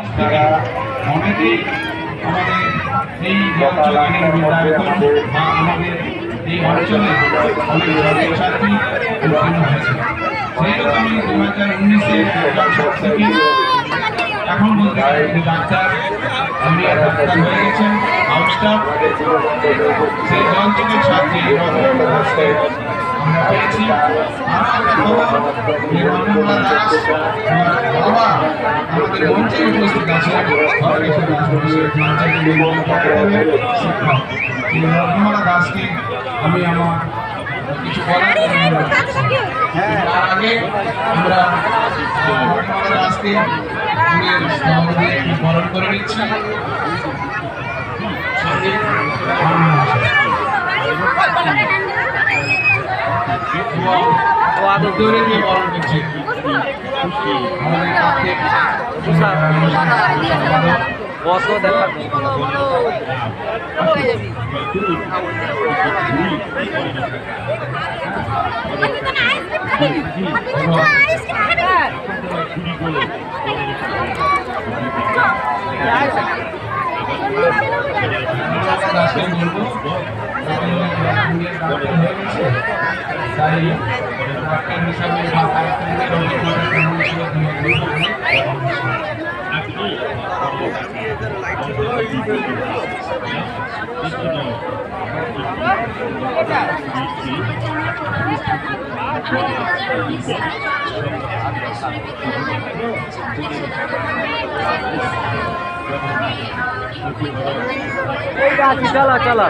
আপনারা অনেকেই আমাদের এই অঞ্চলের বা আমাদের এই অঞ্চলে অনেক ছাত্রছাত্রী উত্তীর্ণ হয়েছে। সেই রকমই 2019-এর থেকে এখন বলতে ডাক্তার ডাক্তার হয়ে গেছেন আউটস্টাফ। সেই জলযোগের ছাত্রী আমরা পেয়েছি। আরো একটা খবর, রমণীমালা দাস বাবা আমাদের মঞ্চে উপস্থিত আছে। রমণীমালা দাসকে আমি আমার কিছু বলার তার আগে আমরা রমণীমালা দাসকে বরণ করে নিচ্ছি। তাই ডাক্তার হিসাবে চলা চলা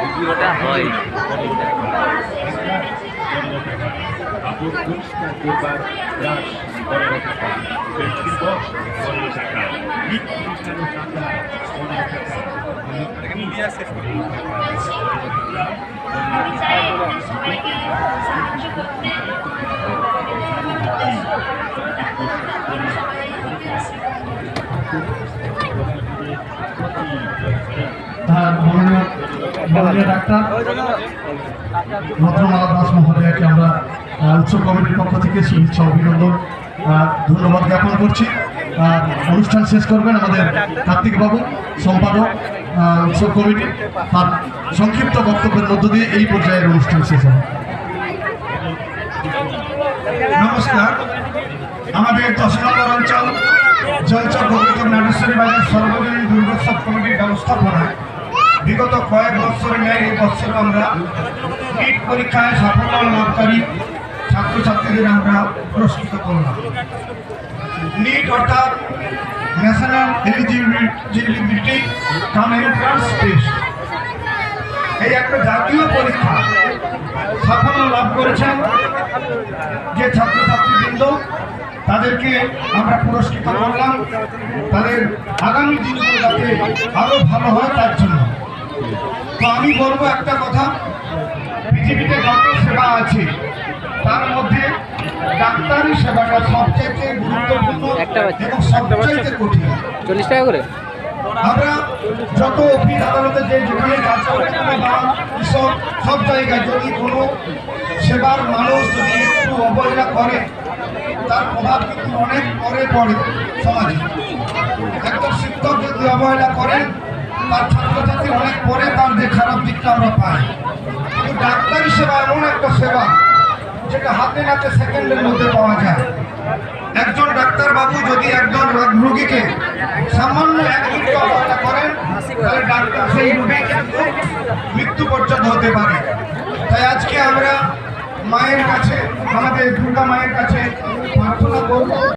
ভিডিওটা হয় ডাক্তার ভদ্রমালা দাস মহোদয়কে আমরা উৎসব কমিটির পক্ষ থেকে শুভেচ্ছা অভিনন্দন ধন্যবাদ জ্ঞাপন করছি। অনুষ্ঠান শেষ করবেন আমাদের কার্তিক বাবু, সম্পাদক উৎসব কমিটি। তার সংক্ষিপ্ত বক্তব্যের মধ্য দিয়ে এই পর্যায়ের অনুষ্ঠান শেষ হবে। নমস্কার। আমাদের 10 নম্বর অঞ্চল জলচর গোবিন্দ নাটেশ্বরী বাজার সর্বজনীন দুর্গোৎসব কমিটির ব্যবস্থাপনায় বিগত কয়েক বছর ন্যায় এই বছর আমরা নিট পরীক্ষায় সাফল্য লাভকারী ছাত্রছাত্রীদের আমরা পুরস্কৃত করলাম। নিট অর্থাৎ ন্যাশনাল এলিজিবিলিটি কাম এন্ট্রান্স টেস্ট, এই একটা জাতীয় পরীক্ষা সাফল্য লাভ করেছেন যে ছাত্রছাত্রীবৃন্দ, তাদেরকে আমরা পুরস্কৃত করলাম তাদের আগামী দিনগুলো যাতে আরো ভালো হয় তার জন্য। তো আমি বলবো একটা কথা, পৃথিবীতে যত সেবা আছে তার মধ্যে ডাক্তারি সেবাটা সবচেয়ে গুরুত্বপূর্ণ এবং সবচেয়ে কঠিন। 40 টাকা করে আমরা যত অফিস আদালতে যে যেখানে কাজ করে সব জায়গায় যদি কোনো সেবার মানুষ যদি একটু অবহেলা করে তার প্রভাব কিন্তু অনেক পরে পড়ে সমাজে। একজন শিক্ষক যদি অবহেলা করেন তার ছাত্রছাত্রী অনেক পরে তার যে খারাপ দিকটা আমরা পাই। কিন্তু ডাক্তারি সেবা এমন একটা সেবা যেটা হাতে নাতে সেকেন্ডের মধ্যে পাওয়া যায়। একজন ডাক্তারবাবু যদি একজন রোগীকে সামান্য এক মিনিট অবহেলা করেন তাহলে ডাক্তার সেই রোগী কিন্তু মৃত্যু পর্যন্ত হতে পারে। তাই আজকে আমরা মায়ের কাছে, আমাদের দুর্গা মায়ের কাছে প্রার্থনা করব।